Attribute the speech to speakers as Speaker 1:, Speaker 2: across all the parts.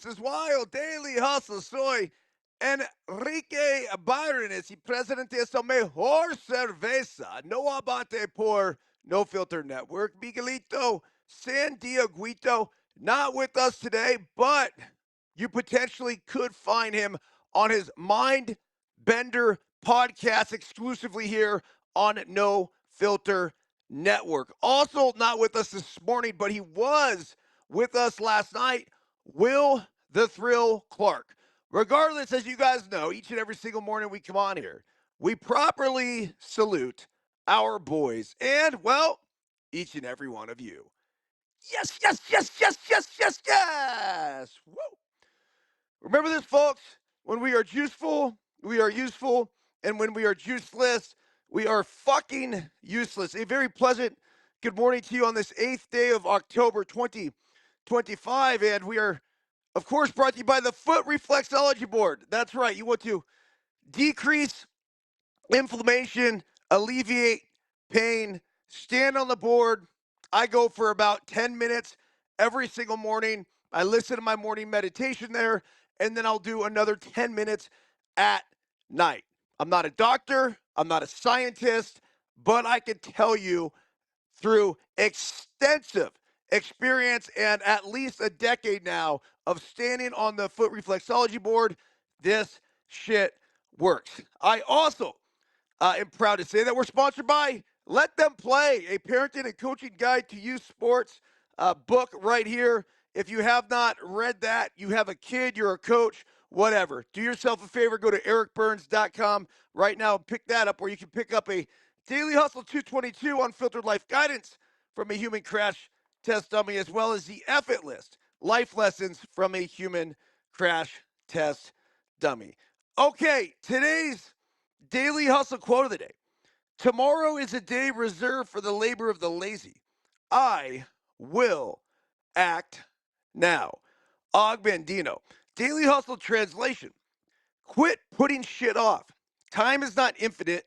Speaker 1: This is Wild Daily Hustle. Soy Enrique Byrnes y presidente de Mejor Cerveza. No Abate por No Filter Network. Miguelito San Dieguito, not with us today, but you potentially could find him on his Mind Bender podcast exclusively here on No Filter Network. Also, not with us this morning, but he was with us last night, Will the Thrill Clark. Regardless, as you guys know, each and every single morning we come on here, we properly salute our boys and, well, each and every one of you. Yes, yes, yes, yes, yes, yes, yes. Woo. Remember this, folks. When we are juiceful, we are useful. And when we are juiceless, we are fucking useless. A very pleasant good morning to you on this 8th day of October 2025. And we are, of course, brought to you by the Foot Reflexology Board. That's right. You want to decrease inflammation, alleviate pain, stand on the board. I go for about 10 minutes every single morning. I listen to my morning meditation there, and then I'll do another 10 minutes at night. I'm not a doctor, I'm not a scientist, but I can tell you through extensive experience and at least a decade now of standing on the Foot Reflexology Board, this shit works. I also am proud to say that we're sponsored by Let Them Play, a parenting and coaching guide to youth sports book right here. If you have not read that, you have a kid, you're a coach, whatever. Do yourself a favor, go to ericbyrnes.com right now and pick that up, where you can pick up a Daily Hustle 222 Unfiltered Life Guidance from a Human Crash Test Dummy, as well as the Effortless Life Lessons from a Human Crash Test Dummy. Okay, today's Daily Hustle quote of the day. Tomorrow is a day reserved for the labor of the lazy. I will act now. Og Bandino. Daily Hustle translation. Quit putting shit off. Time is not infinite,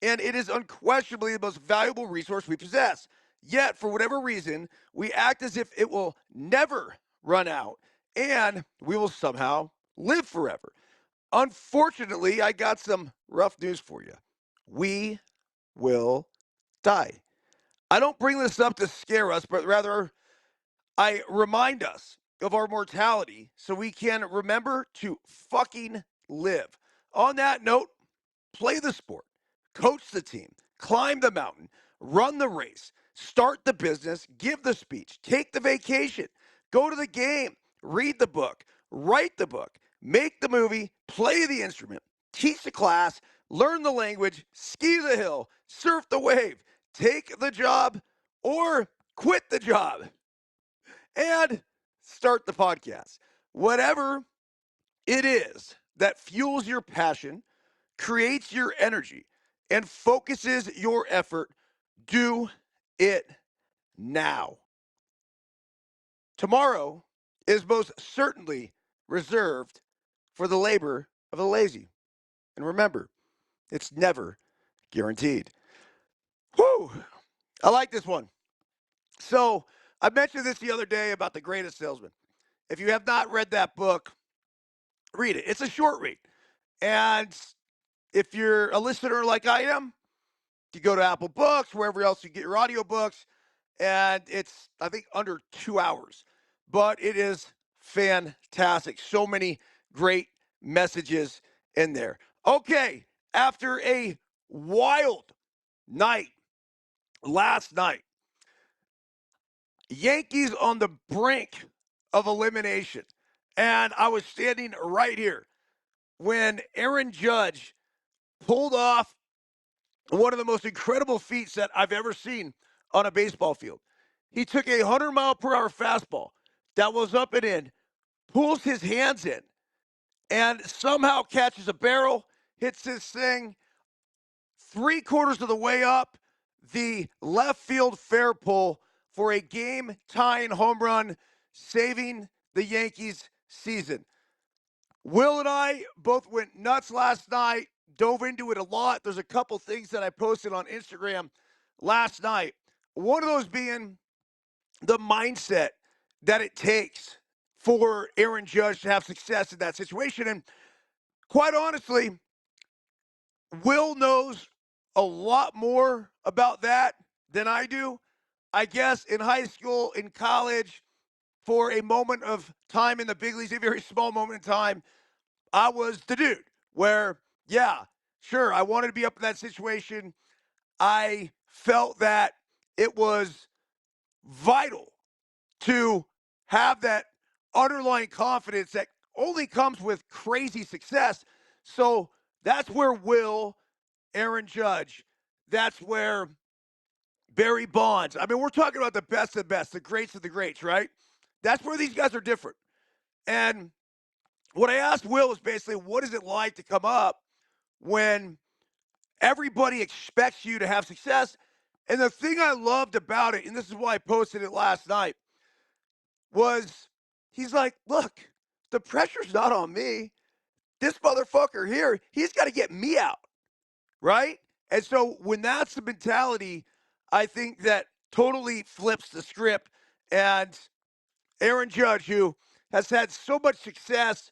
Speaker 1: and it is unquestionably the most valuable resource we possess. Yet, for whatever reason, we act as if it will never run out, and we will somehow live forever. Unfortunately, I got some rough news for you. We will die. I don't bring this up to scare us, but rather I remind us of our mortality so we can remember to fucking live. On that note, play the sport, coach the team, climb the mountain, run the race, start the business, give the speech, take the vacation, go to the game, read the book, write the book, make the movie, play the instrument, teach the class, learn the language, ski the hill, surf the wave, take the job, or quit the job and start the podcast. Whatever it is that fuels your passion, creates your energy, and focuses your effort, do it now. Tomorrow is most certainly reserved for the labor of the lazy. And remember, it's never guaranteed. Whew. I like this one. So, I mentioned this the other day about The Greatest Salesman. If you have not read that book, read it. It's a short read. And if you're a listener like I am, you go to Apple Books, wherever else you get your audiobooks, and it's, I think, under 2 hours. But it is fantastic. So many great messages in there. Okay, after a wild night last night, Yankees on the brink of elimination. And I was standing right here when Aaron Judge pulled off one of the most incredible feats that I've ever seen on a baseball field. He took a 100-mile-per-hour fastball that was up and in, pulls his hands in, and somehow catches a barrel, hits this thing 3/4 of the way up the left field fair pole for a game-tying home run, saving the Yankees' season. Will and I both went nuts last night, dove into it a lot. There's a couple things that I posted on Instagram last night. One of those being the mindset that it takes for Aaron Judge to have success in that situation. And quite honestly, Will knows a lot more about that than I do. I guess in high school, in college, for a moment of time in the big leagues, a very small moment in time, I was the dude where, yeah, sure, I wanted to be up in that situation. I felt that it was vital to have that underlying confidence that only comes with crazy success. So that's where Will, Aaron Judge, that's where Barry Bonds. I mean, we're talking about the best of the best, the greats of the greats, right? That's where these guys are different. And what I asked Will is basically, what is it like to come up when everybody expects you to have success? And the thing I loved about it, and this is why I posted it last night, was he's like, look, the pressure's not on me. This motherfucker here, he's got to get me out, right? And so when that's the mentality, I think that totally flips the script. And Aaron Judge, who has had so much success,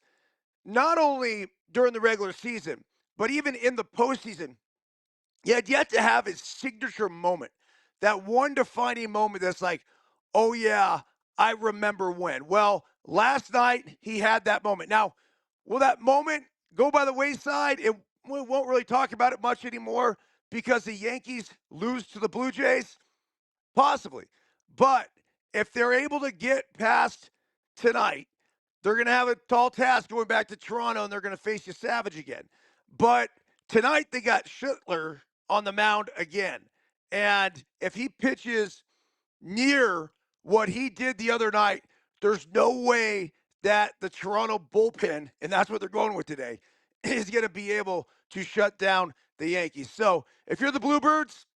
Speaker 1: not only during the regular season, but even in the postseason, he had yet to have his signature moment. That one defining moment that's like, oh, yeah, I remember when. Well, last night he had that moment. Now, will that moment go by the wayside? We won't really talk about it much anymore because the Yankees lose to the Blue Jays. Possibly. But if they're able to get past tonight, they're going to have a tall task going back to Toronto, and they're going to face you Savage again. But tonight they got Schittler on the mound again. And if he pitches near what he did the other night, there's no way that the Toronto bullpen, and that's what they're going with today, is going to be able to shut down the Yankees. So if you're the Bluebirds,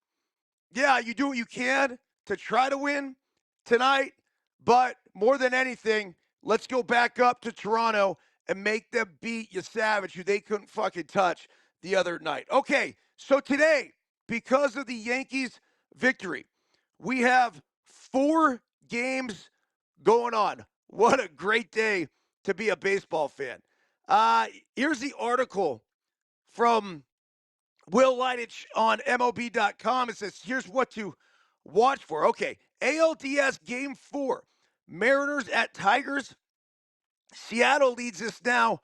Speaker 1: yeah, you do what you can to try to win tonight, but more than anything, let's go back up to Toronto and make them beat you Savage, who they couldn't fucking touch the other night. Okay, so today, because of the Yankees' victory, we have 4 games going on. What a great day to be a baseball fan. Here's the article from Will Leitich on MLB.com. It says, here's what to watch for. Okay, ALDS Game 4. Mariners at Tigers. Seattle leads this now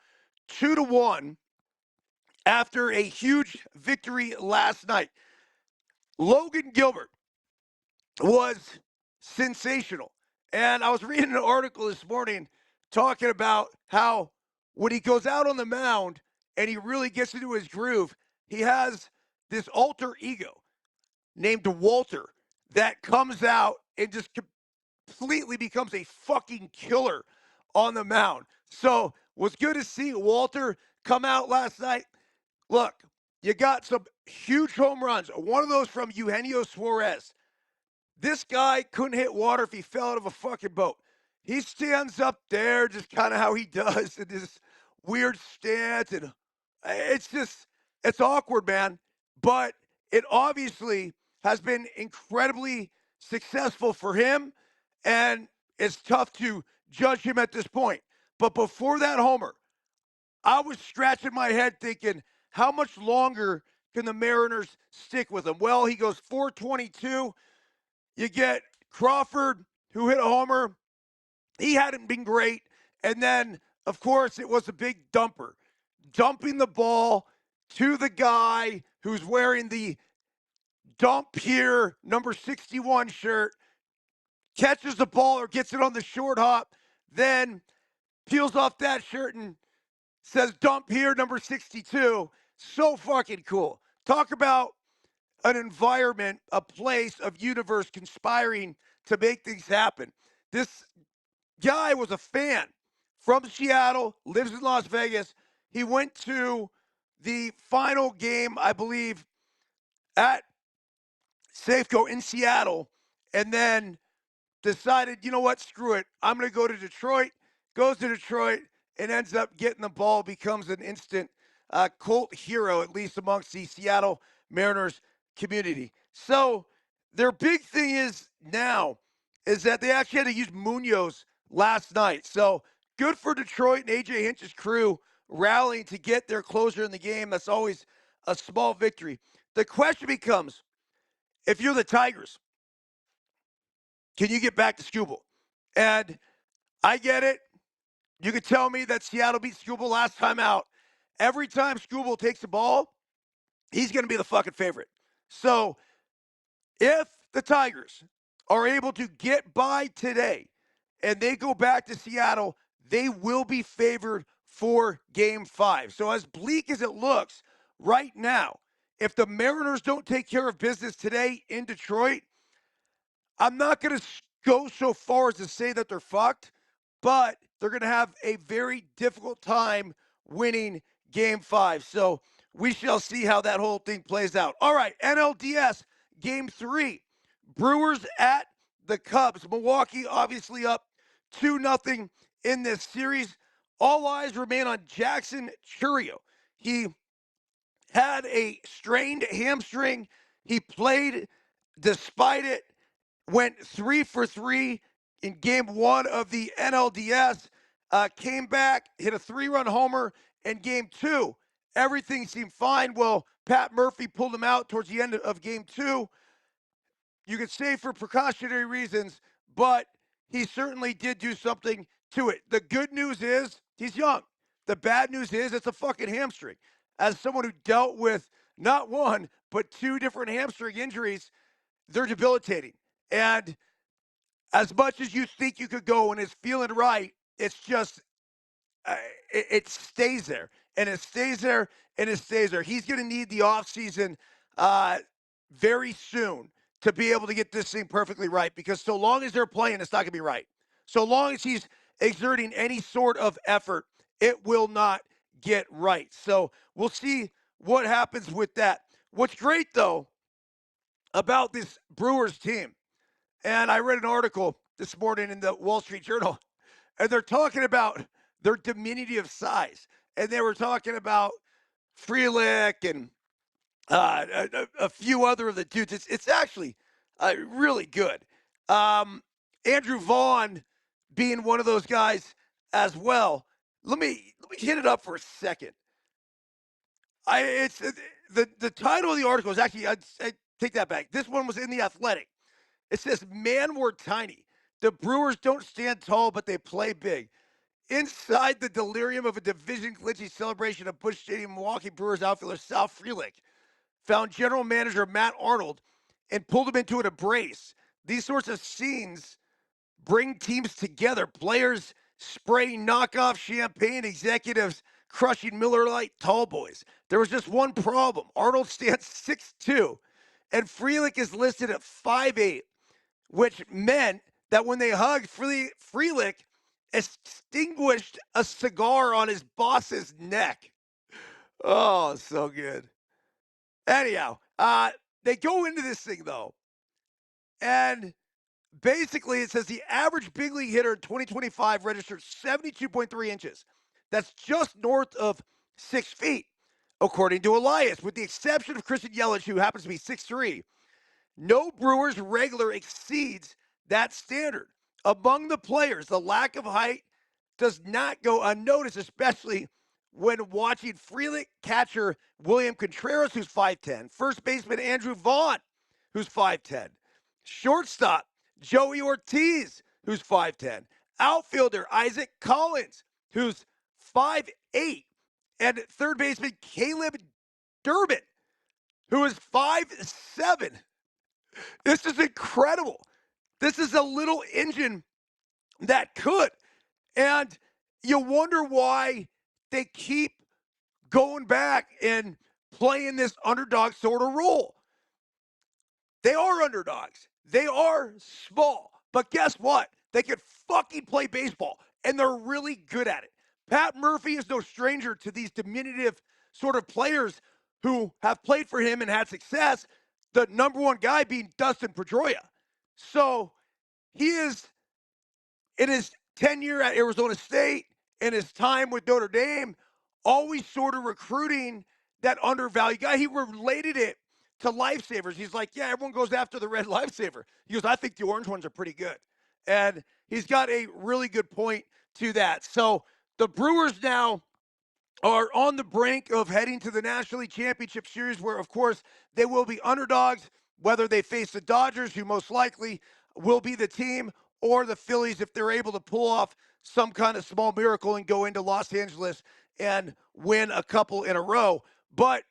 Speaker 1: 2-1 after a huge victory last night. Logan Gilbert was sensational. And I was reading an article this morning talking about how when he goes out on the mound and he really gets into his groove, he has this alter ego named Walter that comes out and just completely becomes a fucking killer on the mound. So was good to see Walter come out last night. Look, you got some huge home runs. One of those from Eugenio Suarez. This guy couldn't hit water if he fell out of a fucking boat. He stands up there just kind of how he does in this weird stance. And it's awkward, man. But it obviously has been incredibly successful for him. And it's tough to judge him at this point. But before that homer, I was scratching my head thinking, how much longer can the Mariners stick with him? Well, he goes 422. You get Crawford, who hit a homer. He hadn't been great. And then, of course, it was a big dumper. Dumping the ball to the guy who's wearing the dump here, number 61 shirt, catches the ball or gets it on the short hop, then peels off that shirt and says dump here, number 62. So fucking cool. Talk about an environment, a place of universe conspiring to make things happen. This guy was a fan from Seattle, lives in Las Vegas. He went to the final game, I believe, at Safeco in Seattle, and then decided, you know what, screw it. I'm going to go to Detroit. Goes to Detroit and ends up getting the ball, becomes an instant cult hero, at least amongst the Seattle Mariners community. So their big thing is now is that they actually had to use Munoz last night. So good for Detroit and AJ Hinch's crew rallying to get their closer in the game. That's always a small victory. The question becomes, if you're the Tigers, can you get back to Skubal? And I get it. You could tell me that Seattle beat Skubal last time out. Every time Skubal takes the ball, he's going to be the fucking favorite. So if the Tigers are able to get by today and they go back to Seattle, they will be favored for game 5. So as bleak as it looks right now, if the Mariners don't take care of business today in Detroit, I'm not going to go so far as to say that they're fucked, but they're going to have a very difficult time winning game 5. So we shall see how that whole thing plays out. All right, NLDS game 3. Brewers at the Cubs. Milwaukee obviously up 2-0 in this series. All eyes remain on Jackson Chourio. He had a strained hamstring. He played despite it, went 3 for 3 in game 1 of the NLDS, came back, hit a 3-run homer in game 2. Everything seemed fine. Well, Pat Murphy pulled him out towards the end of game 2. You could say for precautionary reasons, but he certainly did do something to it. The good news is he's young. The bad news is it's a fucking hamstring. As someone who dealt with not one, but 2 different hamstring injuries, they're debilitating. And as much as you think you could go and it's feeling right, it's just, it stays there. And it stays there and it stays there. He's going to need the offseason very soon to be able to get this thing perfectly right, because so long as they're playing, it's not going to be right. So long as he's exerting any sort of effort, it will not get right. So we'll see what happens with that. What's great, though, about this Brewers team, and I read an article this morning in the Wall Street Journal, and they're talking about their diminutive size. And they were talking about Frelick and a few other of the dudes. It's actually really good. Andrew Vaughn being one of those guys as well. Let me hit it up for a second. The title of the article is actually, I take that back. This one was in The Athletic. It says, "Man, we're tiny. The Brewers don't stand tall, but they play big." Inside the delirium of a division clinching celebration at Busch Stadium, Milwaukee Brewers outfielder Sal Frelick found general manager Matt Arnold and pulled him into an embrace. These sorts of scenes bring teams together. Players spraying knockoff champagne, executives crushing Miller Lite tall boys. There was just one problem. Arnold stands 6'2", and Frelick is listed at 5'8", which meant that when they hugged, Frelick extinguished a cigar on his boss's neck. Oh, so good. Anyhow, they go into this thing, though, and basically it says the average big league hitter in 2025 registered 72.3 inches. That's just north of 6 feet, according to Elias, with the exception of Christian Yelich, who happens to be 6'3". No Brewers regular exceeds that standard. Among the players, the lack of height does not go unnoticed, especially when watching Frelick, catcher William Contreras, who's 5'10", first baseman Andrew Vaughn, who's 5'10", shortstop Joey Ortiz, who's 5'10", outfielder Isaac Collins, who's 5'8", and third baseman Caleb Durbin, who is 5'7". This is incredible. This is a little engine that could. And you wonder why they keep going back and playing this underdog sort of role. They are underdogs. They are small. But guess what? They can fucking play baseball, and they're really good at it. Pat Murphy is no stranger to these diminutive sort of players who have played for him and had success, the number one guy being Dustin Pedroia. So he is, in his tenure at Arizona State, in his time with Notre Dame, always sort of recruiting that undervalued guy. He related it to lifesavers. He's like, yeah, everyone goes after the red lifesaver. He goes, I think the orange ones are pretty good. And he's got a really good point to that. So the Brewers now are on the brink of heading to the National League Championship Series, where, of course, they will be underdogs, whether they face the Dodgers, who most likely will be the team, or the Phillies if they're able to pull off some kind of small miracle and go into Los Angeles and win a couple in a row. But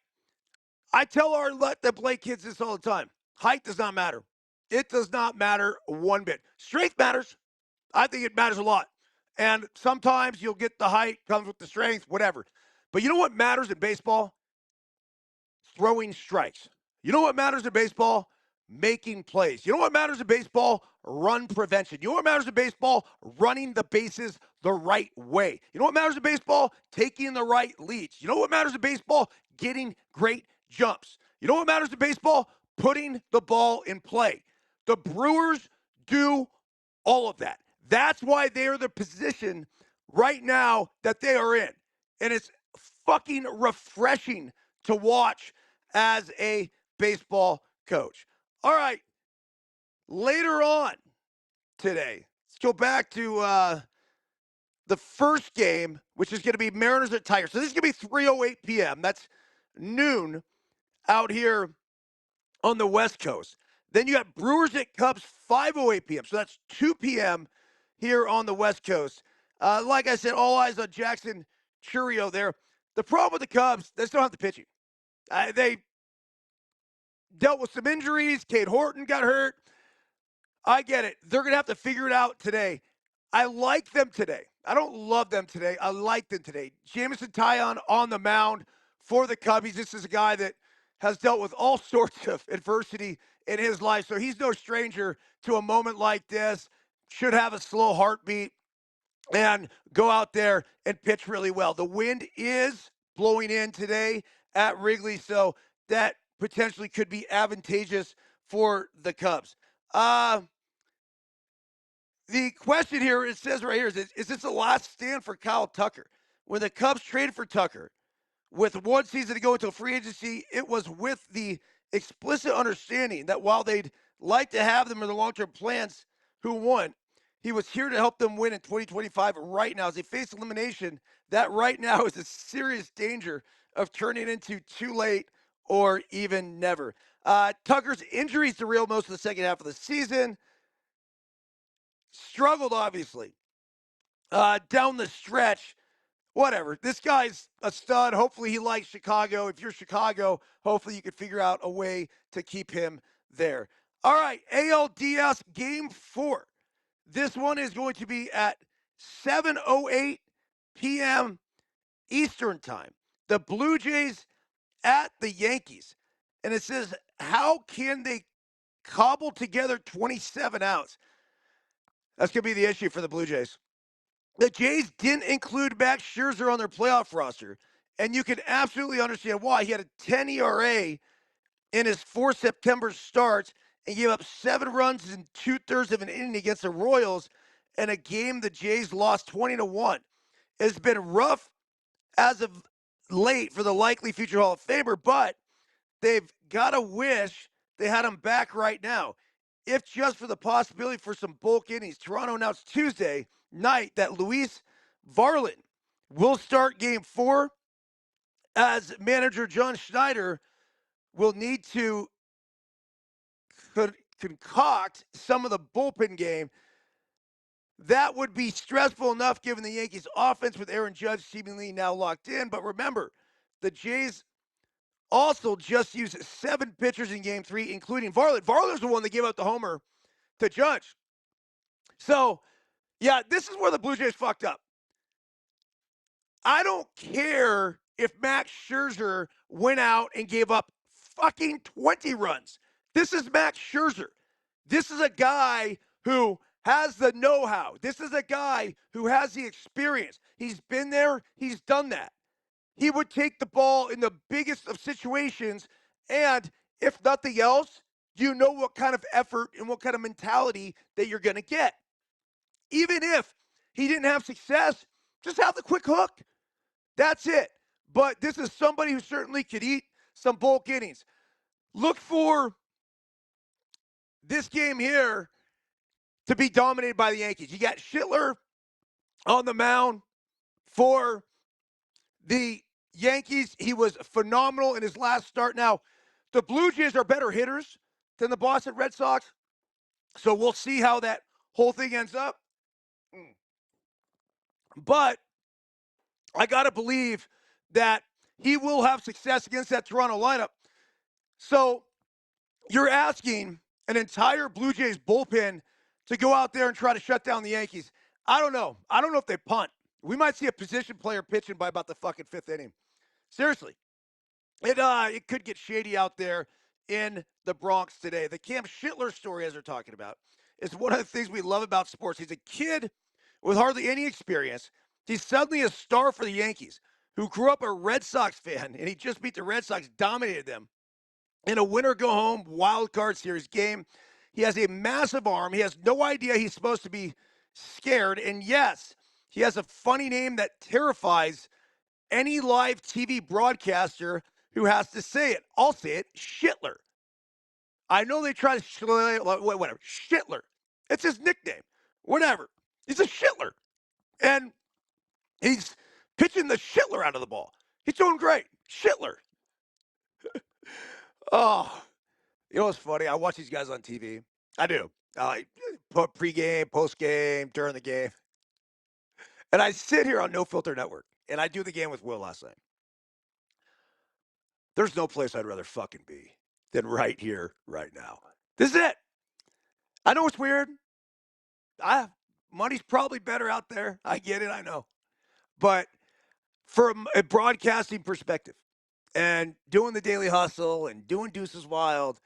Speaker 1: I tell our let them play kids this all the time. Height does not matter. It does not matter one bit. Strength matters. I think it matters a lot. And sometimes you'll get the height, comes with the strength, whatever. But you know what matters in baseball? Throwing strikes. You know what matters in baseball? Making plays. You know what matters in baseball? Run prevention. You know what matters in baseball? Running the bases the right way. You know what matters in baseball? Taking the right leads. You know what matters in baseball? Getting great jumps. You know what matters in baseball? Putting the ball in play. The Brewers do all of that. That's why they're the position right now that they are in. And it's fucking refreshing to watch as a baseball coach. All right, later on today, let's go back to the first game, which is going to be Mariners at Tigers. So this is going to be 3:08 p.m. That's noon out here on the West Coast. Then you got Brewers at Cubs 5:08 p.m. So that's 2 p.m. here on the West Coast. Like I said, all eyes on Jackson Chourio there. The problem with the Cubs, they still have the pitching. They dealt with some injuries. Cade Horton got hurt. I get it. They're going to have to figure it out today. I like them today. I don't love them today. I like them today. Jameson Taillon on the mound for the Cubbies. This is a guy that has dealt with all sorts of adversity in his life, so he's no stranger to a moment like this. Should have a slow heartbeat and go out there and pitch really well. The wind is blowing in today at Wrigley, so that potentially could be advantageous for the Cubs. The question here, it says right here, is this the last stand for Kyle Tucker? When the Cubs traded for Tucker, with one season to go until free agency, it was with the explicit understanding that while they'd like to have them in the long-term plans, who won, he was here to help them win in 2025 right now. As they face elimination, that right now is a serious danger of turning into too late or even never. Tucker's injuries derailed most of the second half of the season. Struggled, obviously, down the stretch. Whatever. This guy's a stud. Hopefully he likes Chicago. If you're Chicago, hopefully you can figure out a way to keep him there. All right, ALDS Game 4. This one is going to be at 7:08 p.m. Eastern Time. The Blue Jays at the Yankees. And it says, how can they cobble together 27 outs? That's going to be the issue for the Blue Jays. The Jays didn't include Max Scherzer on their playoff roster, and you can absolutely understand why. He had a 10 ERA in his 4 September starts and gave up 7 runs in 2/3 of an inning against the Royals in a game the Jays lost 20-1. It's been rough as of late for the likely future Hall of Famer, but they've got to wish they had him back right now. If just for the possibility for some bulk innings, Toronto announced Tuesday night that Luis Varlin will start Game 4 as manager John Schneider will need to concoct some of the bullpen game. That would be stressful enough given the Yankees' offense with Aaron Judge seemingly now locked in. But remember, the Jays also just used 7 pitchers in Game 3, including Varlin. Varlin's the one that gave up the homer to Judge. So, yeah, this is where the Blue Jays fucked up. I don't care if Max Scherzer went out and gave up fucking 20 runs. This is Max Scherzer. This is a guy who has the know-how. This is a guy who has the experience. He's been there. He's done that. He would take the ball in the biggest of situations, and if nothing else, you know what kind of effort and what kind of mentality that you're going to get. Even if he didn't have success, just have the quick hook. That's it. But this is somebody who certainly could eat some bulk innings. Look for this game here to be dominated by the Yankees. You got Schitler on the mound for the Yankees. He was phenomenal in his last start. Now, the Blue Jays are better hitters than the Boston Red Sox, so we'll see how that whole thing ends up. But I got to believe that he will have success against that Toronto lineup. So you're asking an entire Blue Jays bullpen to go out there and try to shut down the Yankees. I don't know. I don't know if they punt. We might see a position player pitching by about the fucking fifth inning. Seriously. It could get shady out there in the Bronx today. The Cam Schittler story, as they're talking about, is one of the things we love about sports. He's a kid with hardly any experience. He's suddenly a star for the Yankees, who grew up a Red Sox fan, and he just beat the Red Sox, dominated them in a winner-go-home wild card series game. He has a massive arm. He has no idea he's supposed to be scared. And yes, he has a funny name that terrifies any live TV broadcaster who has to say it. I'll say it, Schittler. I know they try to, whatever, Schittler. It's his nickname. Whatever. He's a Schittler. And he's pitching the Schittler out of the ball. He's doing great. Schittler. Oh, you know what's funny? I watch these guys on TV. I do. I put pregame, postgame, during the game. And I sit here on No Filter Network, and I do the game with Will last night. There's no place I'd rather fucking be than right here, right now. This is it. I know it's weird. Money's probably better out there. I get it. I know. But from a broadcasting perspective and doing the Daily Hustle and doing Deuces Wild,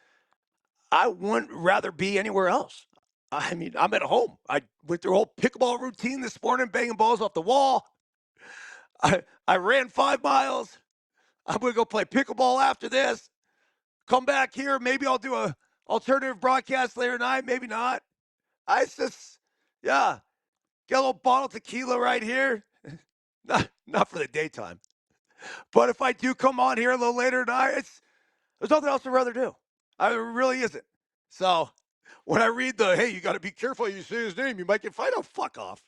Speaker 1: I wouldn't rather be anywhere else. I mean, I'm at home. I went through a whole pickleball routine this morning, banging balls off the wall. I ran 5 miles. I'm going to go play pickleball after this. Come back here. Maybe I'll do a alternative broadcast later tonight. Maybe not. I just, yeah, get a little bottle of tequila right here. Not for the daytime. But if I do come on here a little later tonight, there's nothing else I'd rather do. It really isn't. So when I read hey, you got to be careful you say his name, you might get fined. Oh, fuck off.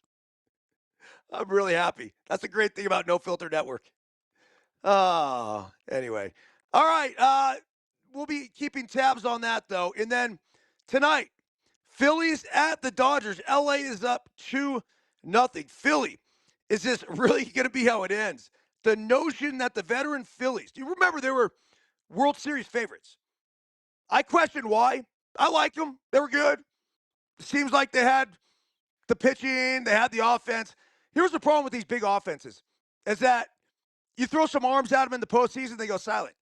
Speaker 1: I'm really happy. That's the great thing about No Filter Network. Oh, anyway. All right. We'll be keeping tabs on that, though. And then tonight, Phillies at the Dodgers. LA is up 2-0. Philly, is this really going to be how it ends? The notion that the veteran Phillies, do you remember they were World Series favorites? I question why. I like them. They were good. Seems like they had the pitching, they had the offense. Here's the problem with these big offenses is that you throw some arms at them in the postseason, they go silent.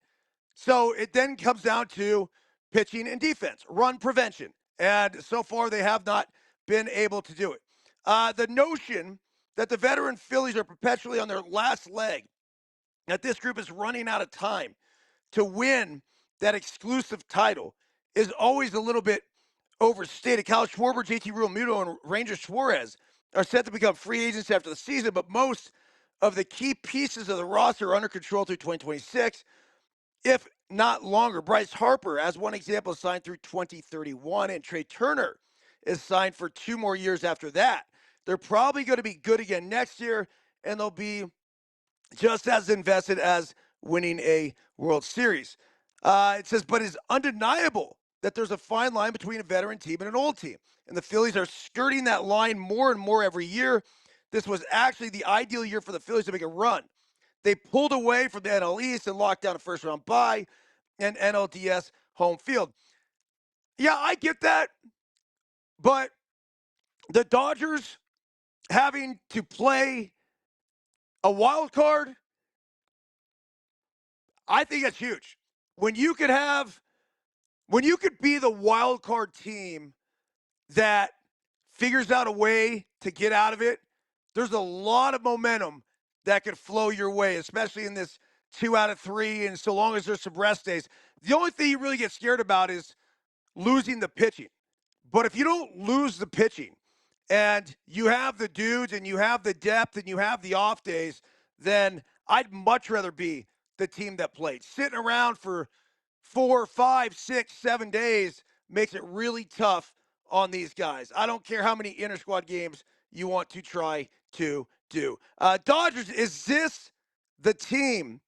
Speaker 1: So it then comes down to pitching and defense, run prevention. And so far, they have not been able to do it. The notion that the veteran Phillies are perpetually on their last leg, that this group is running out of time to win that exclusive title, is always a little bit overstated. Kyle Schwarber, JT Realmuto, and Ranger Suarez are set to become free agents after the season, but most of the key pieces of the roster are under control through 2026, if not longer. Bryce Harper, as one example, is signed through 2031, and Trey Turner is signed for 2 more years after that. They're probably going to be good again next year, and they'll be just as invested as winning a World Series. It says, but it's undeniable that there's a fine line between a veteran team and an old team. And the Phillies are skirting that line more and more every year. This was actually the ideal year for the Phillies to make a run. They pulled away from the NL East and locked down a first-round bye and NLDS home field. Yeah, I get that. But the Dodgers having to play a wild card, I think that's huge. When you could be the wild card team that figures out a way to get out of it, there's a lot of momentum that could flow your way, especially in this 2 out of 3, and so long as there's some rest days. The only thing you really get scared about is losing the pitching. But if you don't lose the pitching and you have the dudes and you have the depth and you have the off days, then I'd much rather be the team that played. Sitting around for 4, 5, 6, 7 days makes it really tough on these guys. I don't care how many inter-squad games you want to try to do. Dodgers, is this the team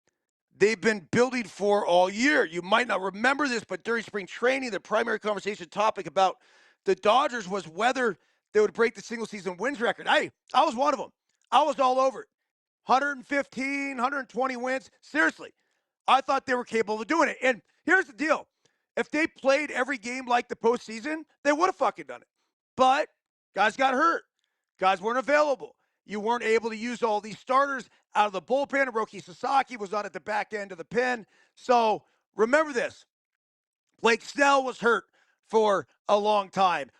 Speaker 1: they've been building for all year? You might not remember this, but during spring training, the primary conversation topic about the Dodgers was whether they would break the single season wins record. I was one of them. I was all over it. 115, 120 wins. Seriously, I thought they were capable of doing it. And here's the deal. If they played every game like the postseason, they would have fucking done it. But guys got hurt. Guys weren't available. You weren't able to use all these starters out of the bullpen. Hiroki Sasaki was not at the back end of the pen. So remember this. Blake Snell was hurt for a long time.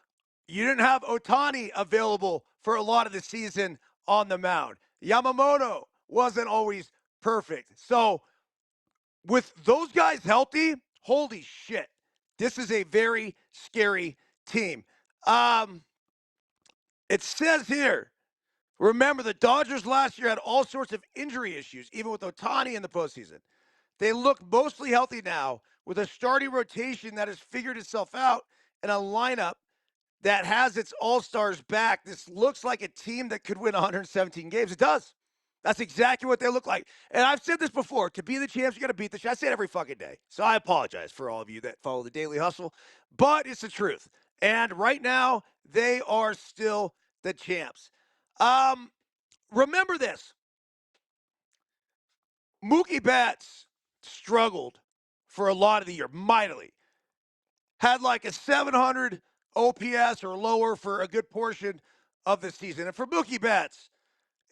Speaker 1: You didn't have Ohtani available for a lot of the season on the mound. Yamamoto wasn't always perfect. So with those guys healthy, holy shit, this is a very scary team. It says here, remember the Dodgers last year had all sorts of injury issues, even with Ohtani in the postseason. They look mostly healthy now with a starting rotation that has figured itself out and a lineup that has its all-stars back. This looks like a team that could win 117 games. It does. That's exactly what they look like. And I've said this before. To be the champs, you got to beat the champs. I say it every fucking day. So I apologize for all of you that follow the Daily Hustle. But it's the truth. And right now, they are still the champs. Remember this. Mookie Betts struggled for a lot of the year, mightily. Had like a 700 OPS or lower for a good portion of the season. And for Mookie Betts,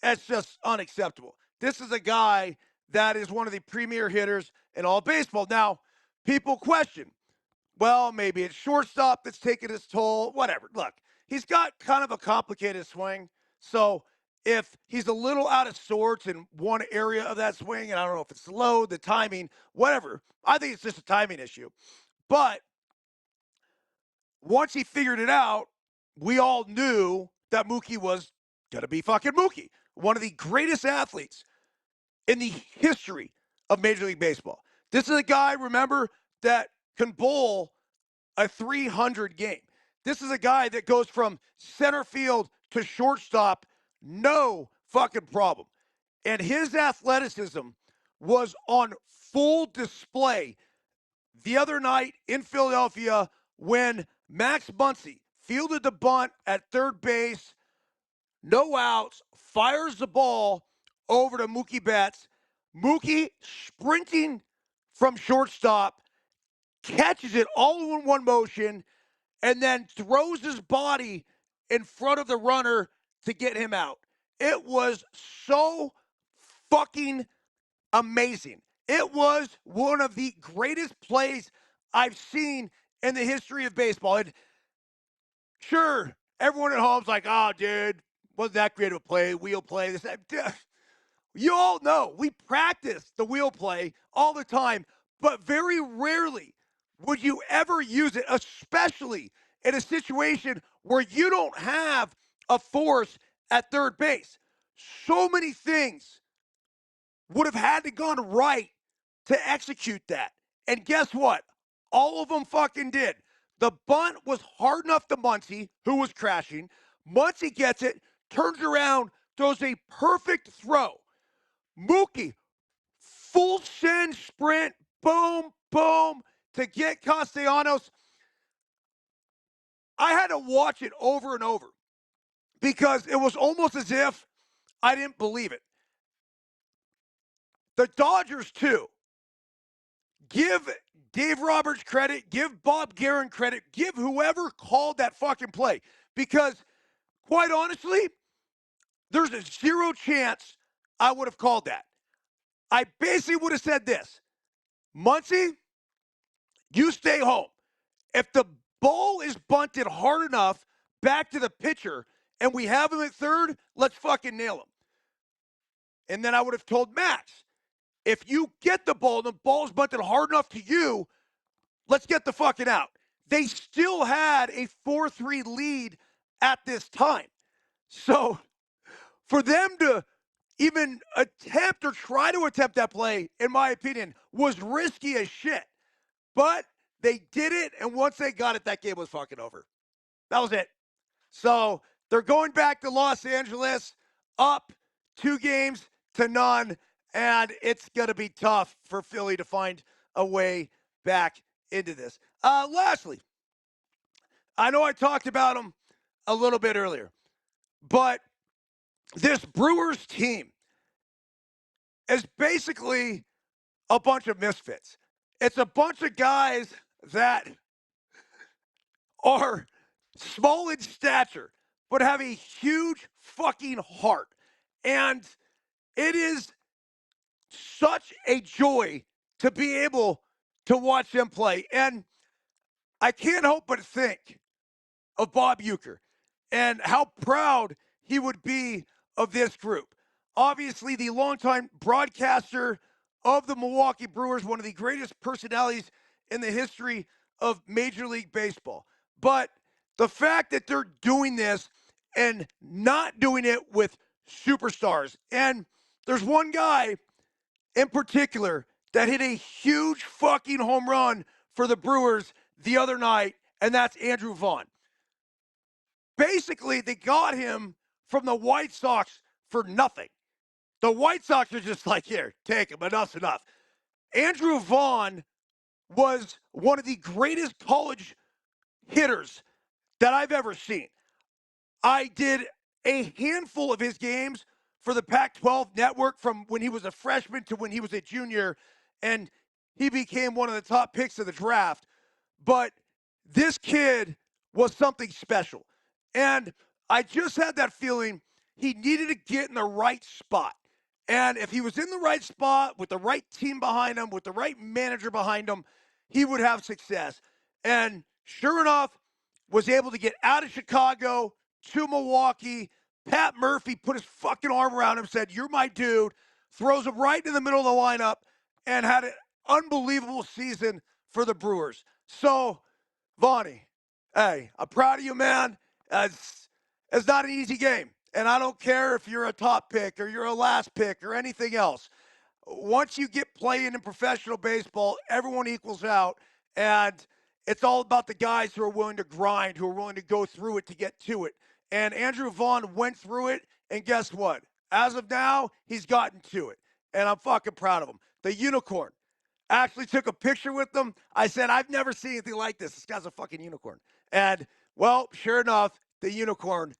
Speaker 1: that's just unacceptable. This is a guy that is one of the premier hitters in all baseball. Now, people question, well, maybe it's shortstop that's taking its toll, whatever. Look, he's got kind of a complicated swing. So if he's a little out of sorts in one area of that swing, and I don't know if it's the load, the timing, whatever, I think it's just a timing issue. But once he figured it out, we all knew that Mookie was going to be fucking Mookie, one of the greatest athletes in the history of Major League Baseball. This is a guy, remember, that can bowl a 300 game. This is a guy that goes from center field to shortstop, no fucking problem. And his athleticism was on full display the other night in Philadelphia when Max Muncy fielded the bunt at third base, no outs, fires the ball over to Mookie Betts. Mookie sprinting from shortstop, catches it all in one motion, and then throws his body in front of the runner to get him out. It was so fucking amazing. It was one of the greatest plays I've seen in the history of baseball. And sure, everyone at home's like, oh, dude, wasn't that great of a play, wheel play, this, that. You all know we practice the wheel play all the time, but very rarely would you ever use it, especially in a situation where you don't have a force at third base. So many things would have had to gone right to execute that. And guess what? All of them fucking did. The bunt was hard enough to Muncy, who was crashing. Muncy gets it, turns around, throws a perfect throw. Mookie, full send sprint, boom, boom, to get Castellanos. I had to watch it over and over because it was almost as if I didn't believe it. The Dodgers, too. Give Dave Roberts credit, give Bob Guerin credit, give whoever called that fucking play. Because, quite honestly, there's a zero chance I would have called that. I basically would have said this. Muncy, you stay home. If the ball is bunted hard enough back to the pitcher and we have him at third, let's fucking nail him. And then I would have told Max, if you get the ball and the ball's bunted hard enough to you, let's get the fucking out. They still had a 4-3 lead at this time. So for them to even attempt or try to attempt that play, in my opinion, was risky as shit. But they did it, and once they got it, that game was fucking over. That was it. So they're going back to Los Angeles. up 2-0, and it's going to be tough for Philly to find a way back into this. Lastly, I know I talked about them a little bit earlier, but this Brewers team is basically a bunch of misfits. It's a bunch of guys that are small in stature, but have a huge fucking heart. And it is such a joy to be able to watch them play. And I can't help but think of Bob Uecker and how proud he would be of this group. Obviously, the longtime broadcaster of the Milwaukee Brewers, one of the greatest personalities in the history of Major League Baseball. But the fact that they're doing this and not doing it with superstars. And there's one guy in particular that hit a huge fucking home run for the Brewers the other night, and that's Andrew Vaughn. Basically, they got him from the White Sox for nothing. The White Sox are just like, here, take him. Enough's enough. Andrew Vaughn was one of the greatest college hitters that I've ever seen. I did a handful of his games for the Pac-12 network from when he was a freshman to when he was a junior, and he became one of the top picks of the draft. But this kid was something special. And I just had that feeling he needed to get in the right spot. And if he was in the right spot with the right team behind him, with the right manager behind him, he would have success. And sure enough, was able to get out of Chicago to Milwaukee. Pat Murphy put his fucking arm around him, said, "You're my dude," throws him right in the middle of the lineup, and had an unbelievable season for the Brewers. So, Vonnie, hey, I'm proud of you, man. It's not an easy game. And I don't care if you're a top pick or you're a last pick or anything else. Once you get playing in professional baseball, everyone equals out. And it's all about the guys who are willing to grind, who are willing to go through it to get to it. And Andrew Vaughn went through it. And guess what? As of now, he's gotten to it. And I'm fucking proud of him. The unicorn. Actually took a picture with them. I said, I've never seen anything like this. This guy's a fucking unicorn. And, well, sure enough, the unicorn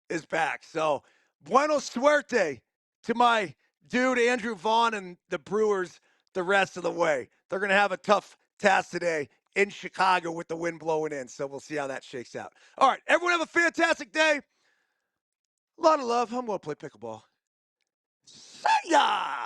Speaker 1: is back. So, buena suerte to my dude, Andrew Vaughn, and the Brewers the rest of the way. They're going to have a tough task today in Chicago with the wind blowing in. So, we'll see how that shakes out. All right, everyone have a fantastic day. A lot of love. I'm going to play pickleball. See ya!